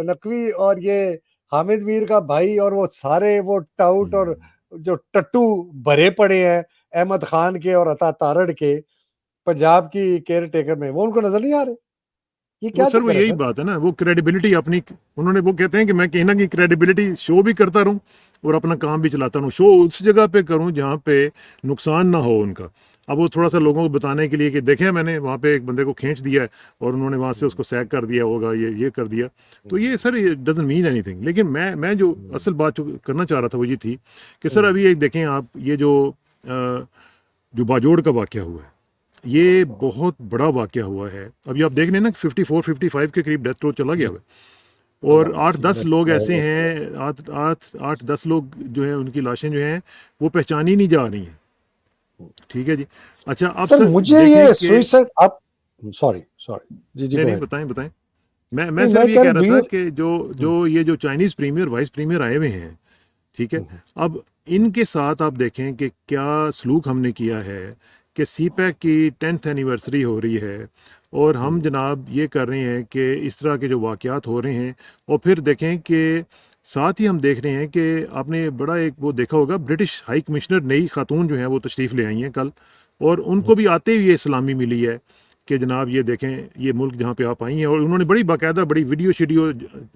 S1: نقوی اور یہ حامد میر کا بھائی اور وہ سارے وہ ٹاؤٹ اور جو ٹٹو بھرے پڑے ہیں احمد خان کے اور عطا تارڑ کے پنجاب کی کیئر ٹیکر میں، وہ ان کو نظر نہیں آ رہے. یہ
S2: وہ
S1: کیا
S2: سر وہ
S1: چکر ہے
S2: یہی
S1: سر؟
S2: بات ہے نا، وہ کریڈیبلٹی اپنی، انہوں نے وہ کہتے ہیں کہ میں کہیں نہ کہیں کریڈیبلٹی شو بھی کرتا رہوں اور اپنا کام بھی چلاتا رہوں. شو اس جگہ پہ کروں جہاں پہ نقصان نہ ہو ان کا. اب وہ تھوڑا سا لوگوں کو بتانے کے لیے کہ دیکھیں میں نے وہاں پہ ایک بندے کو کھینچ دیا ہے اور انہوں نے وہاں سے اس کو سیک کر دیا ہوگا، یہ کر دیا. تو یہ سر ڈزنٹ مین اینی تھنگ. لیکن میں جو اصل بات کرنا چاہ رہا تھا وہ یہ تھی کہ سر ابھی ایک دیکھیں آپ، یہ جو باجوڑ کا واقعہ ہوا ہے، یہ بہت بڑا واقعہ ہوا ہے. ابھی آپ دیکھ لیں نا 54-55 کے قریب ڈیتھ ٹول چلا گیا ہوا ہے، اور 8-10 لوگ ایسے ہیں، 8-10 لوگ جو ہیں ان کی لاشیں جو ہیں وہ پہچانی نہیں جا رہی ہیں. ٹھیک ہے جی. اچھا اب
S1: سر
S2: سر
S1: مجھے
S2: دیکھیں
S1: یہ
S2: کہ
S1: سوئسائڈ، آپ سوری جی
S2: نہیں
S1: گو
S2: نہیں،
S1: اہیڈ.
S2: بتائیں. میں
S1: نہیں،
S2: صرف یہ
S1: کہہ
S2: کہہ
S1: رہا
S2: رہا تھا
S1: ہوں،
S2: کہ جو چائنیز پریمیئر وائس پریمیئر آئے ہوئے ہیں، ٹھیک ہے، اب ان کے ساتھ آپ دیکھیں کہ کیا سلوک ہم نے کیا ہے کہ سی پیک کی 10th اینیورسری ہو رہی ہے اور ہم جناب یہ کر رہے ہیں کہ اس طرح کے جو واقعات ہو رہے ہیں. اور پھر دیکھیں کہ ساتھ ہی ہم دیکھ رہے ہیں کہ آپ نے بڑا ایک وہ دیکھا ہوگا، برٹش ہائی کمشنر نئی خاتون جو ہیں وہ تشریف لے آئی ہیں کل، اور ان کو بھی آتے ہوئے سلامی ملی ہے کہ جناب یہ دیکھیں یہ ملک جہاں پہ آپ آئی ہیں. اور انہوں نے بڑی باقاعدہ بڑی ویڈیو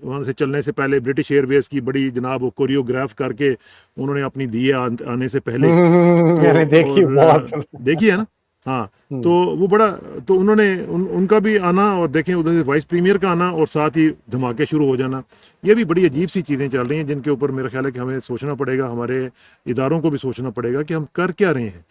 S2: وہاں سے چلنے سے پہلے برٹش ایئر ویز کی بڑی جناب کوریوگراف کر کے انہوں نے اپنی دی ہے آنے سے پہلے.
S1: میں نے
S2: تو
S1: دیکھی بہت.
S2: دیکھی ہے نا. ہاں، تو وہ بڑا، تو انہوں نے ان کا بھی آنا اور دیکھیں ادھر سے وائس پریمیئر کا آنا اور ساتھ ہی دھماکے شروع ہو جانا. یہ بھی بڑی عجیب سی چیزیں چل رہی ہیں جن کے اوپر میرا خیال ہے کہ ہمیں سوچنا پڑے گا، ہمارے اداروں کو بھی سوچنا پڑے گا کہ ہم کر کیا رہے ہیں.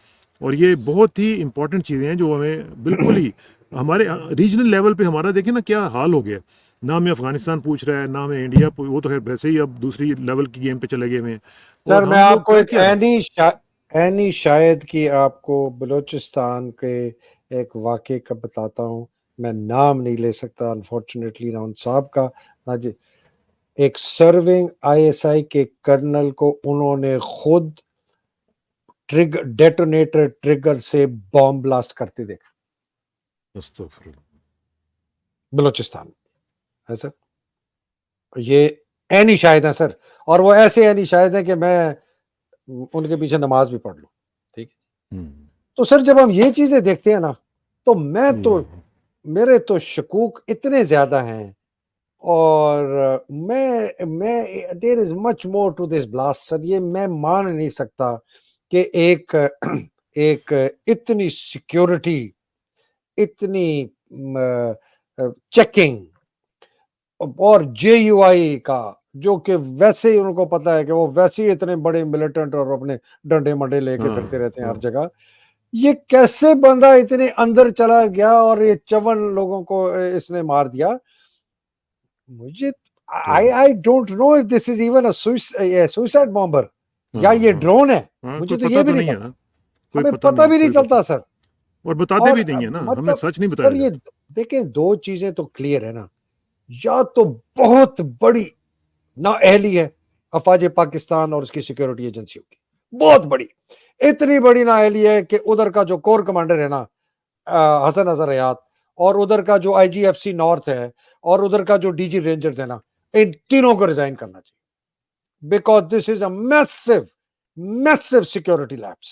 S2: اور یہ بہت ہی امپورٹنٹ چیزیں ہیں جو ہمیں بالکل ہی ہمارے ریجنل لیول پہ ہمارا دیکھیں نا کیا حال ہو گیا. نہ ہمیں افغانستان پوچھ رہا ہے، نہ ہمیں انڈیا، وہ تو خیر ویسے ہی اب دوسری لیول کی گیم پہ چلے گئے ہیں. اور
S1: سر میں
S2: ہم لوگ
S1: آپ کو
S2: کر
S1: ایک
S2: کیا رہے ہیں؟
S1: عینی شاید کی آپ کو بلوچستان کے ایک واقعے کا بتاتا ہوں. میں نام نہیں لے سکتا انفارچونیٹلی، نہ ان صاحب کا نہ جی. ایک سرونگ ISI کے کرنل کو انہوں نے خود ڈیٹونیٹر ٹریگر سے بام بلاسٹ کرتے دیکھا
S2: استغفر اللہ.
S1: بلوچستان میں. سر یہ عینی شاہد ہیں سر، اور وہ ایسے عینی شاہد ہیں کہ میں ان کے پیچھے نماز بھی پڑھ لوں. ٹھیک ہے. تو سر جب ہم یہ چیزیں دیکھتے ہیں نا تو میرے تو شکوک اتنے زیادہ ہیں، اور میں دیر از مچ مور ٹو دس بلاسٹ. سر یہ میں مان نہیں سکتا کہ ایک اتنی سیکیورٹی، اتنی چیکنگ، اور JUI کا جو کہ ویسے ہی ان کو پتا ہے کہ وہ ویسے ہی اتنے بڑے ملیٹنٹ اور اپنے ڈنڈے منڈے لے کے پھرتے رہتے ہیں ہر جگہ. یہ کیسے بندہ اتنے اندر چلا گیا اور یہ 54 لوگوں کو اس نے مار دیا؟ مجھے I don't know if this is even a suicide bomber یا یہ ڈرون ہے. مجھے تو یہ بھی نہیں پتا، ہمیں پتہ بھی نہیں چلتا سر.
S2: اور بتاتے بھی نہیں ہے نا، ہمیں سچ نہیں بتایا.
S1: یہ دیکھیں دو چیزیں تو کلیئر ہے نا، یا تو بہت بڑی نااہلی ہے افواج پاکستان اور اس کی سیکیورٹی ایجنسیوں کی، بہت بڑی، اتنی بڑی نااہلی ہے کہ ادھر کا جو کور کمانڈر ہے نا حسن اظہر حیات، اور ادھر کا جو IGFC نارتھ ہے، اور ادھر کا جو DG رینجرز ہے نا، ان تینوں کو ریزائن کرنا چاہیے، because this is a massive security lapse.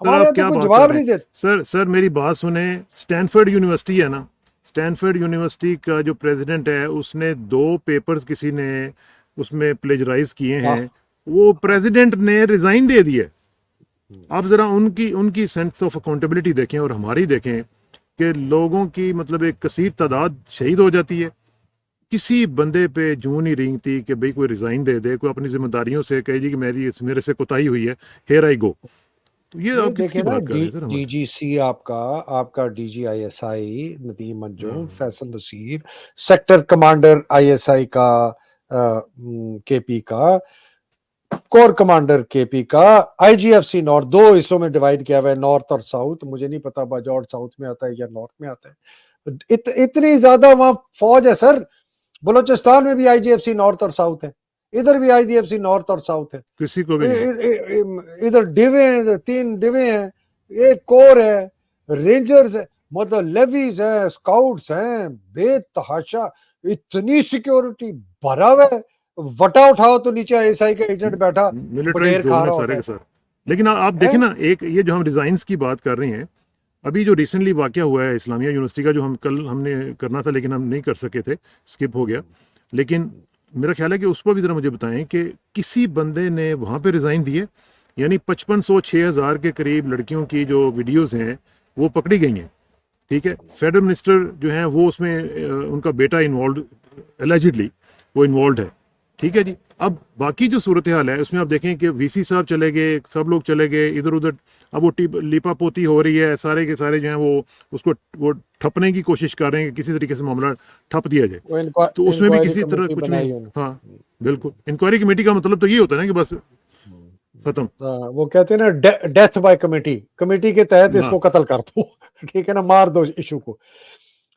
S1: ہمارے یہاں تو کوئی جواب نہیں دیتے.
S2: سر میری بات سنیں، اسٹینفورڈ یونیورسٹی ہے نا، اسٹینفورڈ یونیورسٹی کا جو پریزیڈنٹ ہے اس نے 2 پیپرز کسی نے اس میں پلیجرائز کیے ہیں، وہ پریزیڈنٹ نے ریزائن دے دیا. آپ ذرا ان کی سینس آف اکاؤنٹیبلٹی دیکھیں اور ہماری دیکھیں کہ لوگوں کی مطلب ایک کثیر تعداد شہید ہو جاتی ہے، کسی بندے پہ جوں نہیں رینگتی کہ بھئی کوئی ریزائن دے دے، کوئی اپنی ذمہ داریوں سے کہے جی کہ میرے سے کوتاہی ہوئی ہے، ہیئر آئی گو. تو یہ آپ کس کی
S1: دیکھیں نا،
S2: بات کر رہے ہیں سر؟
S1: ڈی
S2: ہمارے
S1: جی سی آپ کا D G I S I Nadeem Anjum, Faisal Naseer, sector commander I S I کا کے پی کا، کور کمانڈر کے پی کا، آئی جی ایف سی نارتھ، 2 حصوں میں ڈیوائیڈ کیا ہوا ہے، نارتھ اور ساؤتھ. مجھے نہیں پتا باجوڑ ساؤتھ میں آتا ہے یا نارتھ میں آتا ہے. اتنی زیادہ وہاں فوج ہے سر. بلوچستان میں بھی آئی جی ایف سی نارتھ اور ساؤتھ ہے، ادھر بھی آئی جی ایف سی نارتھ اور ساؤتھ ہے.
S2: کسی کو بھی نہیں.
S1: ادھر ڈیوے ہیں، 3 ڈیوے ہیں، ایک کور ہے، رینجرز ہے، مطلب لیویز ہیں، اسکاؤٹس ہیں، بے تحاشا اتنی سیکیورٹی بھرا ہوا ہے. وٹا اٹھاؤ تو نیچے ایس آئی کا ایجنٹ بیٹھا
S2: ملٹرائز
S1: بٹیر
S2: زون
S1: کھا
S2: ہے
S1: رہا
S2: سارے
S1: ہوتا
S2: کے سارے. لیکن آپ
S1: ہے.
S2: دیکھیں نا، ایک یہ جو ہم ریزائنس کی بات کر رہے ہیں، ابھی جو ریسنٹلی واقعہ ہوا ہے اسلامیہ یونیورسٹی کا، جو ہم نے کرنا تھا لیکن ہم نہیں کر سکے تھے، اسکپ ہو گیا. لیکن میرا خیال ہے کہ اس پر بھی ذرا مجھے بتائیں کہ کسی بندے نے وہاں پہ ریزائن دیے، یعنی 5500 6000 کے قریب لڑکیوں کی جو ویڈیوز ہیں وہ پکڑی گئی ہیں. ٹھیک ہے، فیڈرل منسٹر جو ہیں وہ اس میں ان کا بیٹا انوالوڈ، ایلیجڈلی وہ انوالوڈ ہے. ٹھیک ہے جی. اب باقی جو صورتحال ہے اس میں آپ دیکھیں کہ وی سی صاحب چلے گئے، سب لوگ چلے گئے ادھر ادھر. اب وہ لیپا پوتی ہو رہی ہے، سارے کے سارے جو ہیں وہ اس کو وہ ٹھپنے کی کوشش کر رہے ہیں کہ کسی طریقے سے معاملہ ٹھپ دیا جائے.
S1: وہ
S2: تو اس میں بھی
S1: انکوائری
S2: کسی طرح
S1: کمیٹی
S2: کچھ نہیں.
S1: بنائی انہوں
S2: ہاں بالکل، انکوائری کمیٹی کا مطلب تو یہ ہوتا ہے نا کہ بس ختم.
S1: وہ کہتے ہیں نا ڈیتھ بائی کمیٹی، کمیٹی کے تحت اس
S2: ہاں
S1: کو قتل کر دو. ٹھیک ہے نا، مار دو ایشو کو.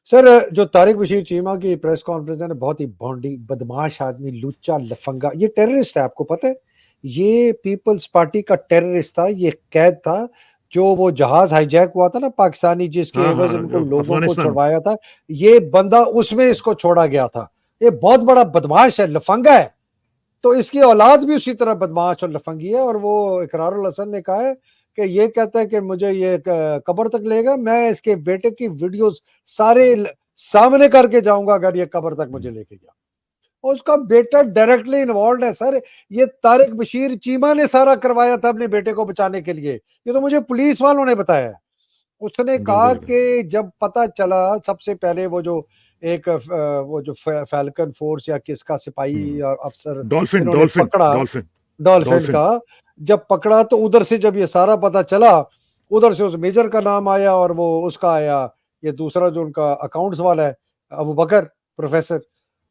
S1: سر جو طارق بشیر چیمہ کی پریس کانفرنس ہے نا، بہت ہی بھونڈی بدماش آدمی، لچا لفنگا، یہ ٹیررسٹ ہے. آپ کو پتہ ہے یہ پیپلز پارٹی کا ٹیررسٹ تھا، یہ قید تھا. جو وہ جہاز ہائی جیک ہوا تھا نا پاکستانی، جس کے
S2: ہاں
S1: عوض
S2: ہاں
S1: ان کو لوگوں کو
S2: افغانستان.
S1: چھڑوایا تھا، یہ بندہ اس میں اس کو چھوڑا گیا تھا. یہ بہت بڑا بدماش ہے، لفنگا ہے. تو اس کی اولاد بھی اسی طرح بدماش اور لفنگی ہے. اور وہ اقرار الحسن نے کہا ہے کہ یہ کہتا ہے کہ مجھے یہ قبر تک لے گا، میں اس کے بیٹے کی ویڈیوز سارے سامنے کر کے جاؤں گا اگر یہ قبر تک مجھے لے کے گیا. اور اس کا بیٹا ڈائریکٹلی انوالوڈ ہے سر. یہ طارق بشیر چیمہ نے سارا کروایا تھا اپنے بیٹے کو بچانے کے لیے. یہ تو مجھے پولیس والوں نے بتایا ہے. اس نے کہا
S2: بالکل
S1: کہ جب پتا چلا سب سے پہلے وہ جو ایک وہ جو فیلکن فورس یا کس کا سپاہی اور افسر
S2: ڈولفن
S1: انہوں نے
S2: ڈولفن
S1: پکڑا،
S2: ڈولفن
S1: ڈالفن
S2: ڈولفن.
S1: کا جب پکڑا، تو ادھر سے جب یہ سارا پتا چلا، ادھر سے اس میجر کا نام آیا اور وہ اس کا آیا، یہ دوسرا جو ان کا اکاؤنٹس والا ہے ابو بکر پروفیسر،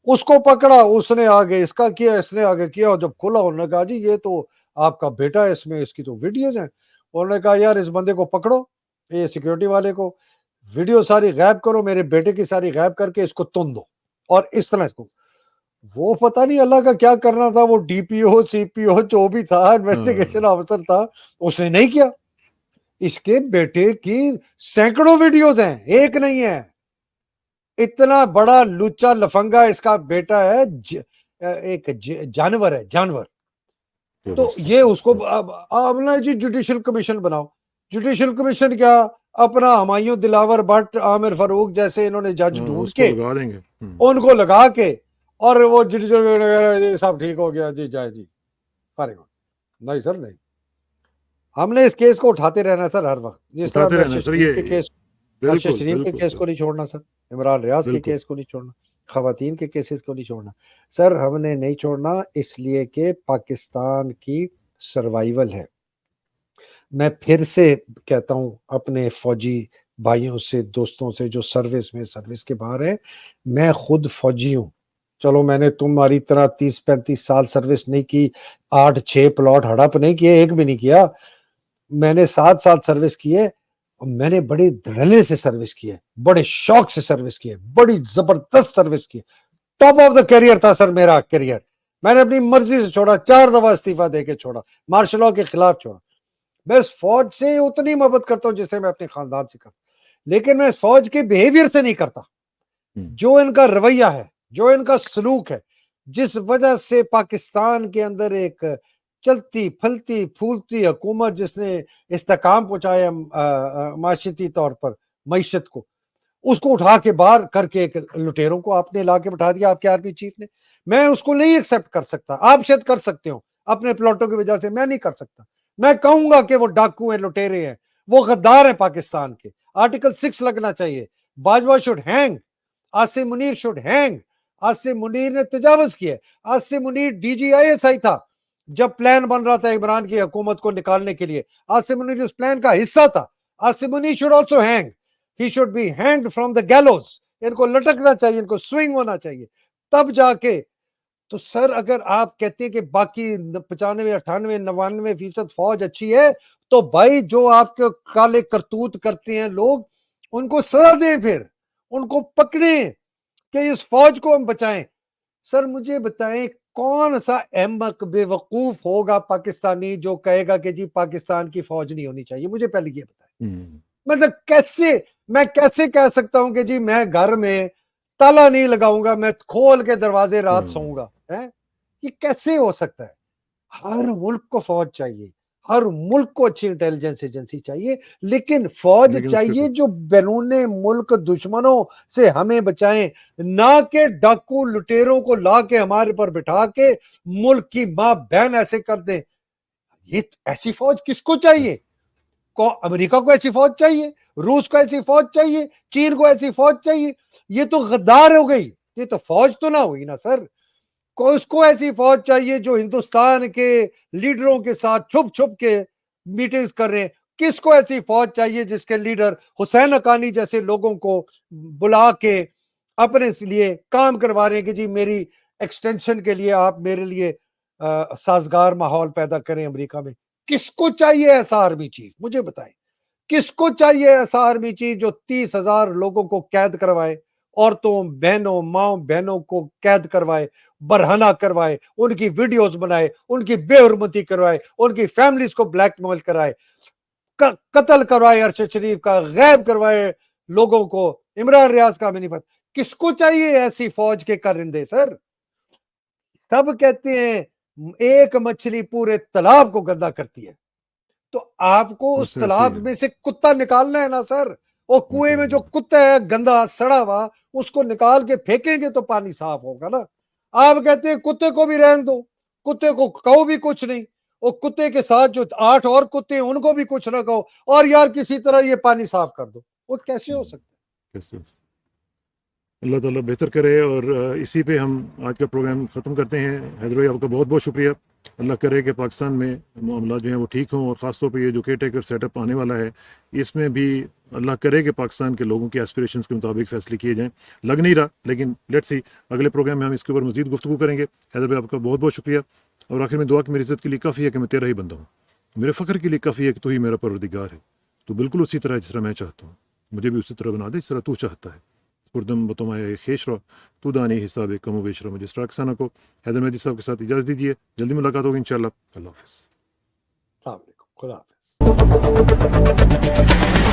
S1: اس کو پکڑا. اس نے آگے اس کا کیا، اس نے آگے کیا. اور جب کھلا انہوں نے کہا جی یہ تو آپ کا بیٹا ہے، اس میں اس کی تو ویڈیوز ہیں. انہوں نے کہا یار اس بندے کو پکڑو، یہ سیکیورٹی والے کو، ویڈیو ساری غائب کرو، میرے بیٹے کی ساری غائب کر کے اس کو تن دو. اور اس طرح اس کو، وہ پتہ نہیں اللہ کا کیا کرنا تھا، وہ ڈی پی او سی پی او جو بھی تھا، انویسٹیگیشن آفیسر تھا، اس نے نہیں کیا. اس کے بیٹے کی سینکڑوں ویڈیوز ہیں، ایک نہیں ہے. اتنا بڑا لچا لفنگا اس کا بیٹا ہے، ایک جانور ہے، جانور. تو یہ اس کو اب نا جی جوڈیشل کمیشن بناؤ. جوڈیشل کمیشن کیا، اپنا ہمایوں دلاور بٹ، عامر فاروق جیسے انہوں نے جج ڈھونڈ
S2: اس کو
S1: کے
S2: لگا دیں گے.
S1: ان کو لگا کے، اور وہ جوڈیشل سب ٹھیک ہو گیا جی، جائے جی فارغ. نہیں سر نہیں، ہم نے اس کیس کو اٹھاتے رہنا سر ہر وقت. جس طرح
S2: اٹھاتے رہنا
S1: ارشد
S2: سر.
S1: شریف
S2: یہ
S1: کے کیس، ارشد
S2: بالکل
S1: شریف کے
S2: بالکل
S1: کیس کو نہیں چھوڑنا سر، عمران ریاض کے
S2: بالکل.
S1: کیس کو نہیں چھوڑنا، خواتین کے کیسز کو نہیں چھوڑنا سر. ہم نے نہیں چھوڑنا اس لیے کہ پاکستان کی سروائیول ہے. میں پھر سے کہتا ہوں اپنے فوجی بھائیوں سے، دوستوں سے جو سروس میں، سروس کے باہر ہے، میں خود فوجی ہوں. چلو میں نے تمہاری طرح 30-35 سال سروس نہیں کی، 8-6 پلاٹ ہڑپ نہیں کیے، ایک بھی نہیں کیا. میں نے 7 سال سروس کی ہے. میں نے بڑے دھڑلے سے سروس کی ہے، بڑے شوق سے سروس کی ہے، بڑی زبردست سروس کی ہے. ٹاپ آف دا کیریئر تھا سر میرا کیریئر. میں نے اپنی مرضی سے چھوڑا، 4 دفعہ استعفیٰ دے کے چھوڑا، مارشل لاء کے خلاف چھوڑا. میں اس فوج سے اتنی محبت کرتا ہوں جس سے میں اپنے خاندان سے کرتا ہوں، لیکن میں اس فوج کے بیہیویئر سے نہیں کرتا. جو ان کا رویہ ہے، جو ان کا سلوک ہے، جس وجہ سے پاکستان کے اندر ایک چلتی پھلتی پھولتی حکومت جس نے استحکام پہنچایا معاشیتی طور پر معیشت کو، اس کو اٹھا کے باہر کر کے ایک لٹیروں کو آپ نے لا کے بٹھا دیا آپ کے آرمی چیف نے. میں اس کو نہیں ایکسپٹ کر سکتا. آپ شاید کر سکتے ہو اپنے پلاٹوں کی وجہ سے, میں نہیں کر سکتا. میں کہوں گا کہ وہ ڈاکو ہیں, لٹیرے ہیں, وہ غدار ہیں پاکستان کے. آرٹیکل 6 لگنا چاہیے. Bajwa should hang, Asim Munir should hang. Asim Munir نے تجاوز کیا. عاصم منیر DGISI تھا جب پلان بن رہا تھا عمران کی حکومت کو نکالنے کے لیے. عاصم منیر اس پلان کا حصہ تھا. Asim Munir should also hang. He should be hanged from the gallows. ان کو لٹکنا چاہیے, ان کو سوئنگ ہونا چاہیے, تب جا کے. تو سر اگر آپ کہتے ہیں کہ باقی 95 98 99% فوج اچھی ہے, تو بھائی جو آپ کے کالے کرتوت کرتے ہیں لوگ, ان کو سزا دیں, پھر ان کو پکڑیں کہ اس فوج کو ہم بچائیں. سر مجھے بتائیں کون سا احمق بے وقوف ہوگا پاکستانی جو کہے گا کہ جی پاکستان کی فوج نہیں ہونی چاہیے؟ مجھے پہلے یہ بتائیں. مطلب کیسے میں کیسے کہہ سکتا ہوں کہ جی میں گھر میں تالا نہیں لگاؤں گا, میں کھول کے دروازے رات سوؤں گا؟ یہ کیسے ہو سکتا ہے؟ ہر ملک کو فوج چاہیے, ہر ملک کو اچھی انٹیلیجنس ایجنسی چاہیے, لیکن فوج چاہیے جو بیرون ملک دشمنوں سے ہمیں بچائیں, نہ کہ ڈاکو لٹیروں کو لا کے ہمارے پر بٹھا کے ملک کی ماں بہن ایسے کر دیں. یہ ایسی فوج کس کو چاہیے؟ امریکہ کو ایسی فوج چاہیے, روس کو ایسی فوج چاہیے, چین کو ایسی فوج چاہیے؟ یہ تو غدار ہو گئی, یہ تو فوج تو نہ ہوئی نا سر. اس کو ایسی فوج چاہیے جو ہندوستان کے لیڈروں کے ساتھ چھپ چھپ کے میٹنگز کر رہے ہیں. کس کو ایسی فوج چاہیے جس کے لیڈر حسین حقانی جیسے لوگوں کو بلا کے اپنے لیے کام کروا رہے ہیں کہ جی میری ایکسٹینشن کے لیے آپ میرے لیے سازگار ماحول پیدا کریں امریکہ میں؟ کس کو چاہیے ایسا آرمی چیف؟ مجھے بتائیں کس کو چاہیے ایسا آرمی چیف جو 30,000 لوگوں کو قید کروائے, عورتوں بہنوں ماں بہنوں کو قید کروائے, برہنہ کروائے, ان کی ویڈیوز بنائے, ان کی بے حرمتی کروائے, ان کی فیملیز کو بلیک میل کرائے, قتل کروائے ارشد شریف کا, غائب کروائے لوگوں کو, عمران ریاض کا بھی نہیں پتہ. کس کو چاہیے ایسی فوج کے کرندے سر؟ سب کہتے ہیں ایک مچھلی پورے تالاب کو گندا کرتی ہے, تو آپ کو اس تالاب میں سے کتا نکالنا ہے نا سر. اور کنویں میں جو کتا ہے گندا سڑا ہوا, اس کو نکال کے پھینکیں گے تو پانی صاف ہوگا نا. آپ کہتے ہیں کتے کو بھی رہن دو, کتے کو کہو بھی کچھ نہیں, اور کتے کے ساتھ جو 8 اور کتے ہیں ان کو بھی کچھ نہ کہو, اور یار کسی طرح یہ پانی صاف کر دو. وہ کیسے ہو سکتا ہے؟
S2: اللہ تعالیٰ بہتر کرے. اور اسی پہ ہم آج کا پروگرام ختم کرتے ہیں. حیدر بھائی آپ کا بہت بہت شکریہ. اللہ کرے کہ پاکستان میں معاملات جو ہیں وہ ٹھیک ہوں, اور خاص طور پہ یہ جو کیئر ٹیکر سیٹ اپ آنے والا ہے, اس میں بھی اللہ کرے کہ پاکستان کے لوگوں کے ایسپریشنز کے مطابق فیصلے کیے جائیں. لگ نہیں رہا, لیکن لیٹس سی, اگلے پروگرام میں ہم اس کے اوپر مزید گفتگو کریں گے. حیدر بھائی آپ کا بہت بہت شکریہ. اور آخر میں دعا کہ میری عزت کے لیے کافی ہے کہ میں تیرا ہی بندہ ہوں, میرے فخر کے لیے کافی ہے کہ تو ہی میرا پروردگار ہے. تو بالکل اسی طرح جس طرح میں چاہتا ہوں, مجھے بھی اسی طرح بنا دے جس طرح تو چاہتا ہے. پردم بتمائے خیش رو تو دانی حساب کم و بیش رو. مجھے اسٹراکسانہ کو حیدر مہدی صاحب کے ساتھ اجازت دیجیے. جلدی ملاقات ہوگی انشاءاللہ. اللہ حافظ.
S1: السلام علیکم. خدا حافظ.